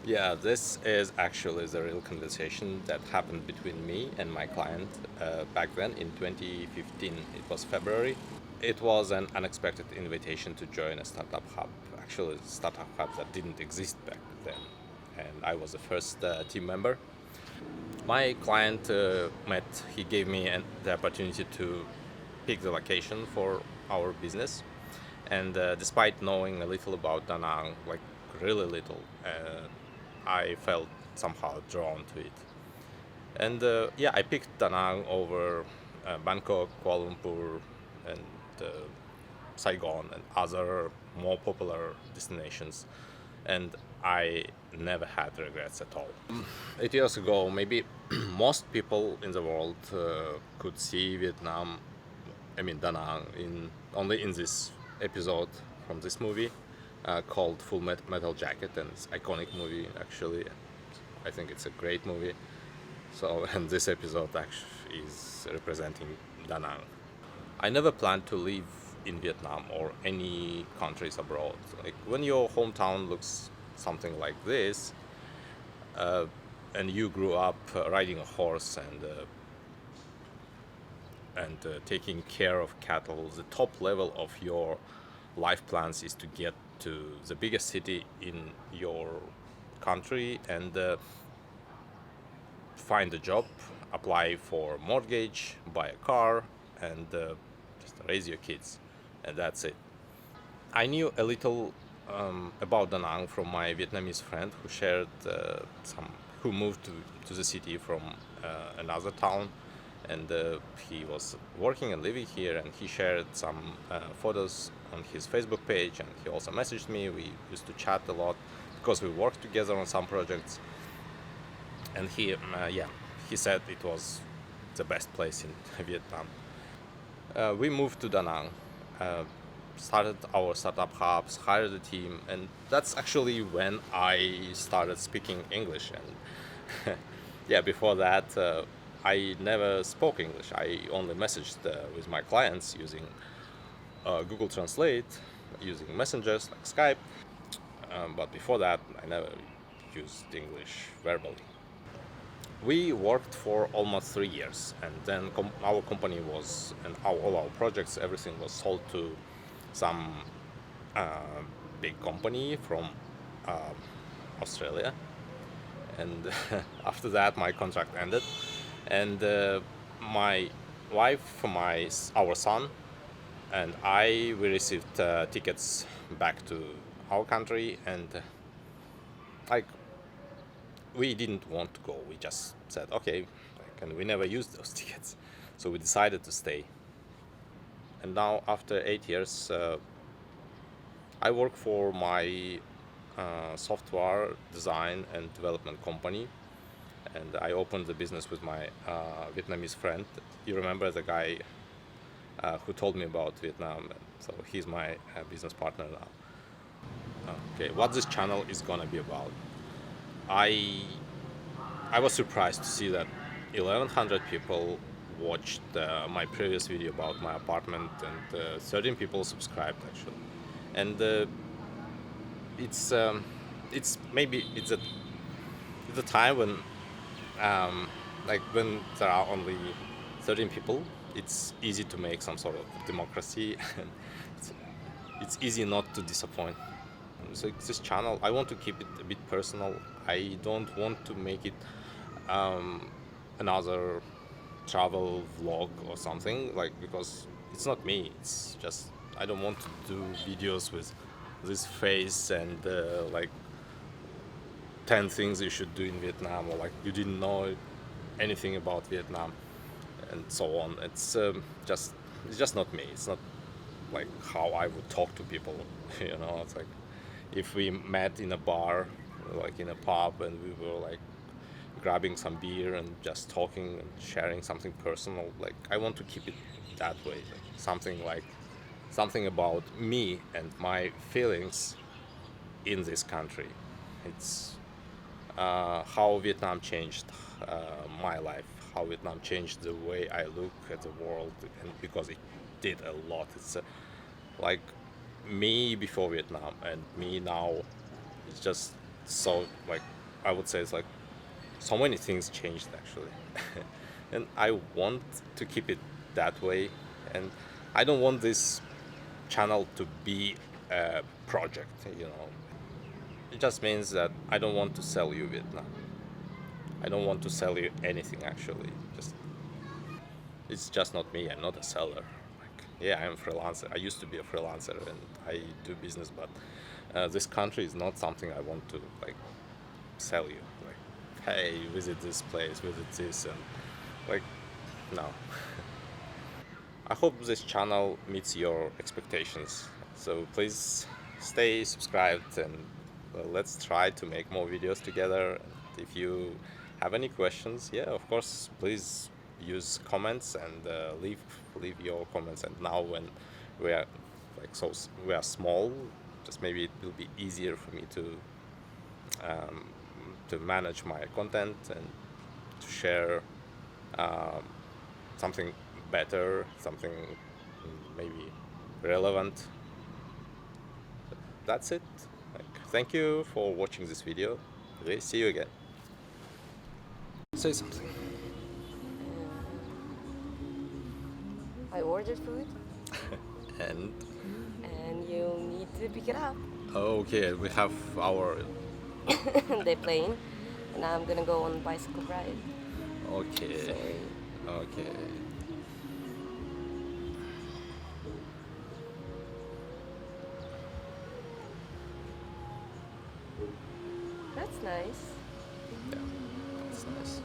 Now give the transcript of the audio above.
Yeah, this is actually the real conversation that happened between me and my client back then in 2015. It was February. It was an unexpected invitation to join a startup hub. Actually, a startup hub that didn't exist back then. And I was the first team member. My client he gave me the opportunity to pick the location for our business. And despite knowing a little about Da Nang, like really little, I felt somehow drawn to it. And yeah, I picked Da Nang over Bangkok, Kuala Lumpur, and uh, Saigon and other more popular destinations. And I never had regrets at all. 8 years ago, maybe most people in the world could see Vietnam, I mean Da Nang, only in this episode from this movie called Metal Jacket, and it's iconic movie actually. I think it's a great movie. So, and this episode actually is representing Da Nang. I never planned to live in Vietnam or any countries abroad. Like when your hometown looks something like this, and you grew up riding a horse and taking care of cattle, the top level of your life plans is to get to the biggest city in your country and find a job, apply for mortgage, buy a car, and just raise your kids, and that's it. I knew a little about Da Nang from my Vietnamese friend who shared who moved to the city from another town, and he was working and living here, and he shared some photos on his Facebook page, and he also messaged me. We used to chat a lot because we worked together on some projects, and he said it was the best place in Vietnam. We moved to Da Nang, uh, started our startup hubs, hired a team, and that's actually when I started speaking English. And yeah, before that, I never spoke English. I only messaged with my clients using Google Translate, using messengers like Skype. But before that, I never used English verbally. We worked for almost 3 years, and then our company was, and all our projects, everything was sold to some uh, big company from uh, Australia. And after that, my contract ended, and my wife, our son, and we received tickets back to our country, and like we didn't want to go. We just said, okay, and we never used those tickets. So we decided to stay. And now, after 8 years, I work for my software design and development company. And I opened the business with my Vietnamese friend. You remember the guy who told me about Vietnam? So he's my business partner now. Okay, what this channel is gonna be about? I I was surprised to see that 1,100 people watched my previous video about my apartment, and 13 people subscribed actually. And it's maybe it's a time when when there are only 13 people, it's easy to make some sort of democracy, and it's, it's easy not to disappoint. So this channel, I want to keep it a bit personal. I don't want to make it another travel vlog or something, like, because it's not me. It's just I don't want to do videos with this face and like 10 things you should do in Vietnam, or like you didn't know anything about Vietnam, and so on. It's just not me. It's not like how I would talk to people. It's like if we met in a bar, like in a pub, and we were like grabbing some beer and just talking and sharing something personal. Like I want to keep it that way. Something about me and my feelings in this country. It's how Vietnam changed my life, how Vietnam changed the way I look at the world, and because it did a lot. It's like me before Vietnam and me now. It's just so like I would say it's like so many things changed actually, and I want to keep it that way, and I don't want this channel to be a project. It just means that I don't want to sell you Vietnam. I don't want to sell you anything actually. Just it's just not me. I'm not a seller. Like, yeah, I'm a freelancer. I used to be a freelancer and I do business, but this country is not something I want to like sell you. Like, hey, visit this place, visit this, and like, no. I hope this channel meets your expectations. So please stay subscribed and let's try to make more videos together. And if you have any questions, yeah, of course, please use comments and leave your comments. And now when we are we are small, just maybe it will be easier for me to manage my content and to share something better, something maybe relevant. That's it. Like, thank you for watching this video. Okay, see you again. Say something. I ordered food And and you need to pick it up. okay, we have our They're playing, and I'm gonna go on a bicycle ride. okay, Sorry. okay. That's nice. Yeah, that's nice.